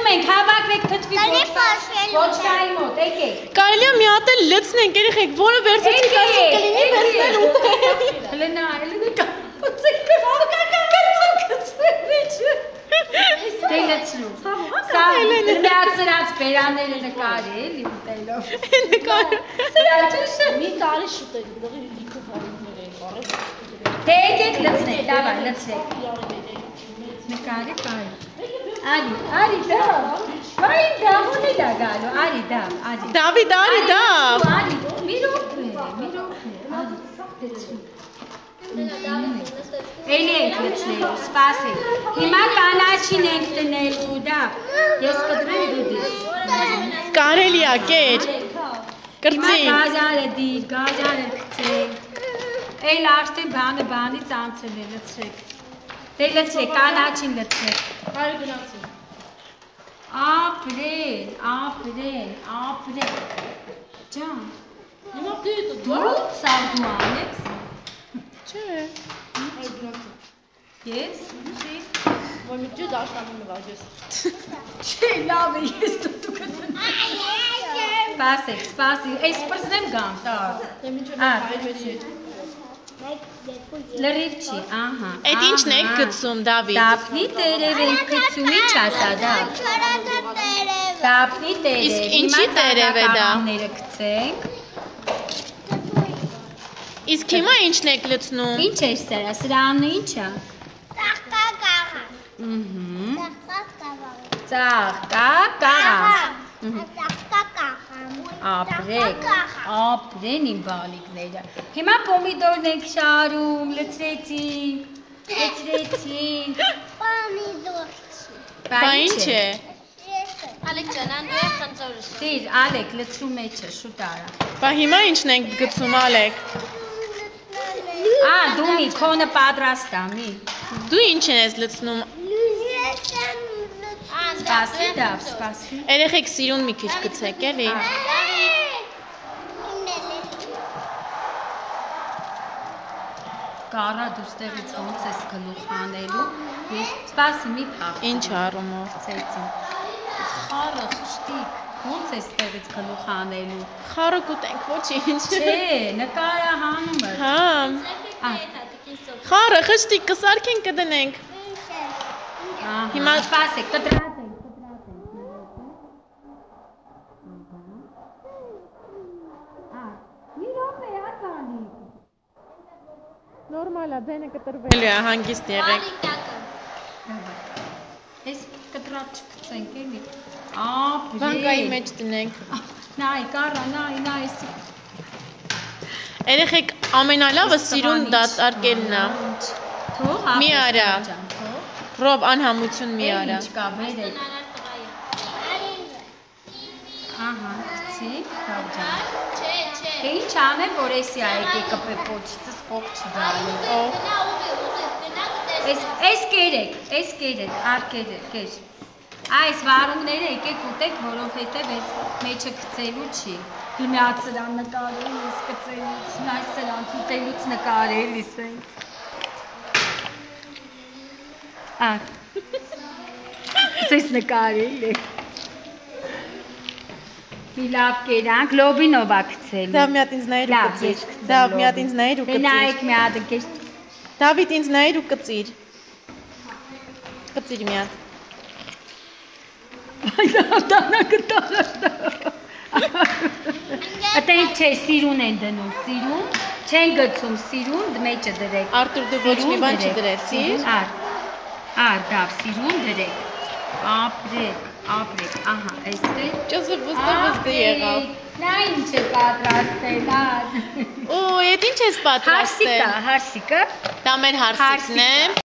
ենք, հավաքվեք թթվի ոչկայի մոտ, եկեք։ Կարելի է մի հատ էլ լցնենք, երեխեք, որը վերցրեցիք ասում կլինի վերցնել ուտել։ Հլնա, Դե լցրու։ Սա լացրած բերանները նկարի էլի ուտելով։ Մի տարի շուտել, դղի լիքով հարումներ են կարել։ Դե եկեք լցնենք, դավայ, լցրեք։ Նկարի կարի։ Արի, դավ։ Վայ, դավ, ո՞ն է դա գալու, արի, դավ, արի։ Դավիթ, արի, դավ։ Արի, մի րոպե, արի, լցրու։ Էլի ենք լցնելու, սպասեք։ Հիմա կանաչին ենք տնելու, դա։ Ես կտրեմ դու դիր։ Կարելի է, կեր։ Հիմա գազարը դիր, գազարը կծեք։ Էլ արդեն բանից անցել է, լցրեք։ Դե լցրեք, կանաչին լցրեք։ Կարի գնացին։ Ապրեն։ Ջան։ Հիմա դիտը Դու սավ դու անես։ Չէ։ Ես։ Որ մի ջուր դաշտանում նվաջես։ Չէ, լավ է, ես դու կտնեմ։ Սպասեք, այս պրսնեմ գամ, տար։ Դե մինչ հայր մեջի։ Լրիվ չի, ահա։ Այդ ինչն եք գցում, Դավիթ։ Դափնի տերև ենք գցում, ինչ ասա դա։ Դափնի տերև։ Իսկ ինչի տերև է դա։ Ները գցենք։ Իսկ հիմա ինչն եք լցնում։ Ինչ է սրա, սրանն ինչ է։ Ապրեն իմ բալիկները։ Հիմա պոմիդորն ենք շարում, լցրեցինք։ Բա ինչ է։ Ալեք ջան, անդու է խնձորս։ Դիր, Ալեք, լցրու մեջը, շուտ արա։ Բա հիմա ինչն եք գցում, Ալեք։ Դու մի քոնը պատրաստ ա, մի։ Դու ինչ ես լցնում։ Սպասի, դավ, սպասի։ Երեխեք սիրուն մի քիչ գցեք, էլի։ Կարա դու ստեղից ոնց ես գլուխ անելու։ Սպասի, մի փախ։ Ինչ առումով։ Ցեցին։ Խառը, խշտիկ, ոնց ես ստեղից գլուխ անելու։ Խառը կուտենք, ոչինչ։ Չէ, նկարա հանում է։ Հա։ Խառը, խշտիկ կսարքենք կդնենք։ Հիմա սպասեք, կտրած ենք։ Մի րոպե, ականի։ Նորմալ է, ձենը կտրվելու է, հանգիստ եղեք։ Այս կտրած չկցենք էլի։ Վանկայի մեջ դնենք։ Նայ, կարա, նայ, Երեխեք ամենալավը սիրուն դատարկելն է։ Մի արա։ Ռոբ անհամություն մի արա։ Ինչ կա, բերեք։ Ահա, գցի, լավ ջան։ Թե ինչ անեմ, որ էսի այգի կպե պոչիցս փող չդալու։ Այս կերեք, արկեր։ Այս վարունգները եկեք ուտեք, որովհետև այս մեջը գցելու չի։ Հիմա սրան նկարել ես գցելուց, նայ սրան ուտելուց նկարել ես ենք։ Սես նկարել է։ Մի լավ կերանք, լոբինով ա գցելու։ Դավ մի հատ ինձ նայր ու կծիր։ Դավ մի հատ ինձ նայր ու կծիր։ Նայեք մի հատ կես։ Դավիթ ինձ նայր ու կծիր։ Կծիր մի հատ։ Դանակը տարաշտա։ Ատենք չէ, սիրուն են դնում, սիրուն, չեն գցում, սիրուն մեջը դրեք։ Արտուր դու ոչ մի բան չդրեցիր։ Դավ, սիրուն դրեք, ապրեք, ահա, այստեղ։ Ճոզը վստը եղավ։ Նա ինչ է պատրաստել, Ու, ետ ինչ ես պատրաստել։ Հարսիկը։ Դա մեր հարսիկն է։